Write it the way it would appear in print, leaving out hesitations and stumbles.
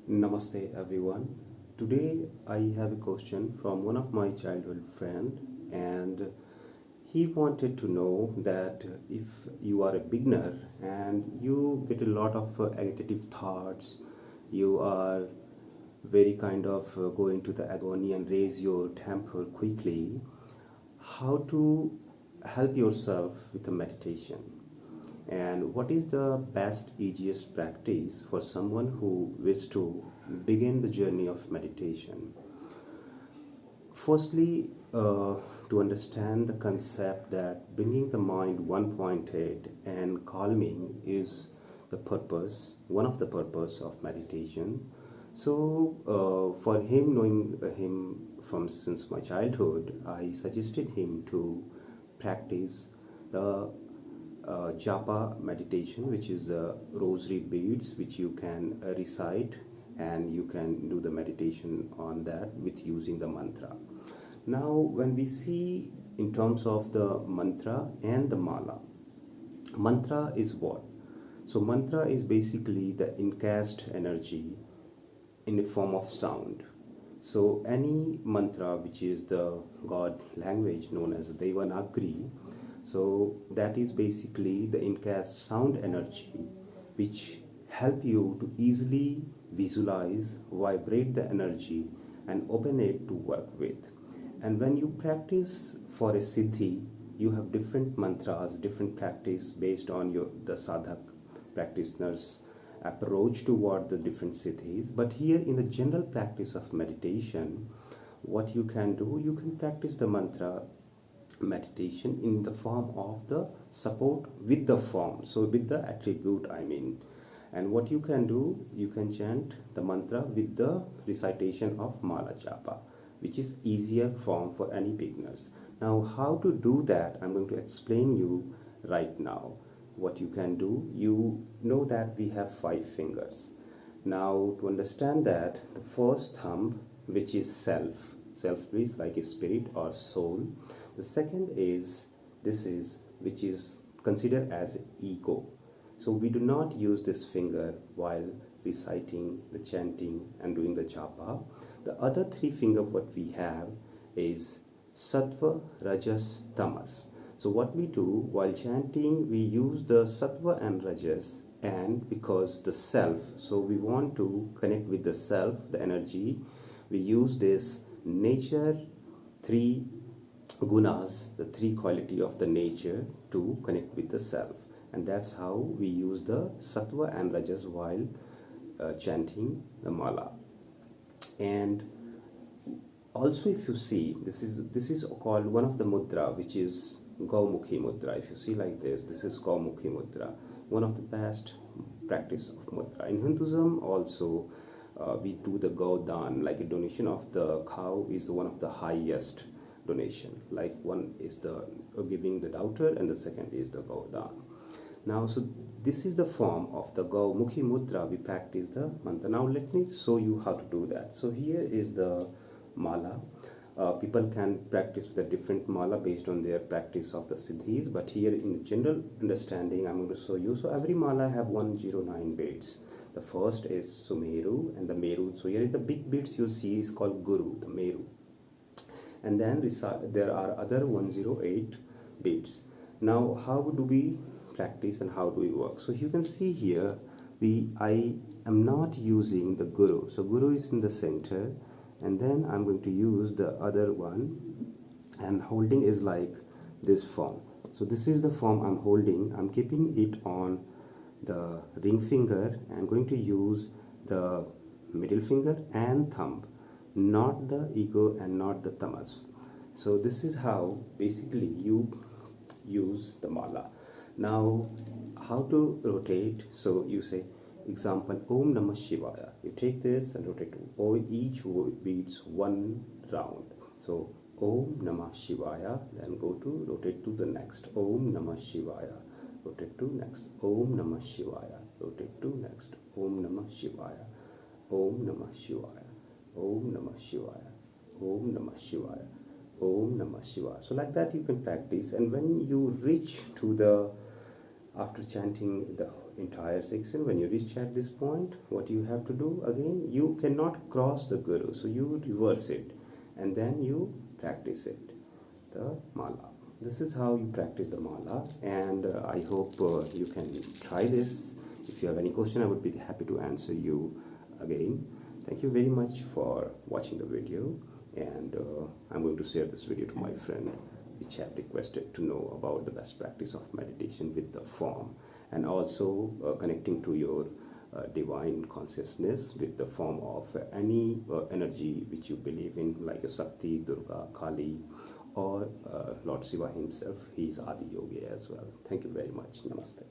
Namaste everyone. Today I have a question from one of my childhood friend, and he wanted to know that if you are a beginner and you get a lot of agitative thoughts, you are very kind of going to the agony and raise your temper quickly, how to help yourself with the meditation, and what is the best easiest practice for someone who wishes to begin the journey of meditation. Firstly, to understand the concept that bringing the mind one pointed and calming is the purpose, one of the purpose of meditation. So, for him, knowing him from since my childhood, I suggested him to practice the japa meditation, which is rosary beads, which you can recite, and you can do the meditation on that with using the mantra. Now, when we see in terms of the mantra and the mala, mantra is what? So, mantra is basically the encased energy in the form of sound. So, any mantra which is the God language known as Devanagari, so that is basically the encased sound energy which help you to easily visualize, vibrate the energy and open it to work with. And when you practice for a siddhi, you have different mantras, different practice based on your the sadhak practitioners approach toward the different siddhis. But here in the general practice of meditation, what you can do, you can practice the mantra meditation in the form of the support with the form, so with the attribute I mean. And what you can do, you can chant the mantra with the recitation of mala japa, which is easier form for any beginners. Now how to do that, I'm going to explain you right now. What you can do, you know that we have 5 fingers. Now to understand that, the first thumb, which is self is like a spirit or soul. The second is, this is which is considered as ego. So we do not use this finger while reciting the chanting and doing the japa. The other 3 finger what we have is sattva, rajas, tamas. So what we do while chanting, we use the sattva and rajas, and because the self, so we want to connect with the self, the energy, we use this nature, 3 gunas, the 3 quality of the nature to connect with the self. And that's how we use the sattva and rajas while chanting the mala. And also, if you see, this is called one of the mudra, which is Gaumukhi mudra. If you see like this is Gaumukhi mudra, one of the best practice of mudra. In Hinduism also, we do the Gaudan, like a donation of the cow is one of the highest donation. Like one is the giving the daughter, and the second is the Gaudan. Now, so this is the form of the Gaumukhi mudra. We practice the mantra. Now, let me show you how to do that. So here is the mala. People can practice with a different mala based on their practice of the siddhis, but here in the general understanding I'm going to show you. So every mala have 109 beads. The first is Sumeru and the Meru. So here is the big beads you see is called Guru, the Meru. And then there are other 108 beads. Now how do we practice and how do we work? So you can see here, I am not using the Guru. So Guru is in the center, and then I'm going to use the other one, and holding is like this form. So this is the form I'm holding. I'm keeping it on the ring finger. I'm going to use the middle finger and thumb, not the ego and not the tamas. So this is how basically you use the mala. Now how to rotate? So you say, example, Om Namah Shivaya. You take this and rotate each beats 1 round. So Om Namah Shivaya, then go to rotate to the next. Om Namah Shivaya, rotate to next. Om Namah Shivaya, rotate to next. Om Namah Shivaya, Om Namah Shivaya, Om Namah Shivaya, Om Namah Shivaya, Om Namah Shivaya. So like that you can practice, and when you reach to the, after chanting the entire section. When you reach at this point, what you have to do again, you cannot cross the guru, so you reverse it and then you practice it, the mala. This is how you practice the mala, and I hope you can try this. If you have any question, I would be happy to answer you again. Thank you very much for watching the video, and I'm going to share this video to my friend which have requested to know about the best practice of meditation with the form, and also connecting to your divine consciousness with the form of any energy which you believe in, like a Shakti, Durga, Kali, or Lord Shiva himself. He is Adi Yogi as well. Thank you very much. Namaste.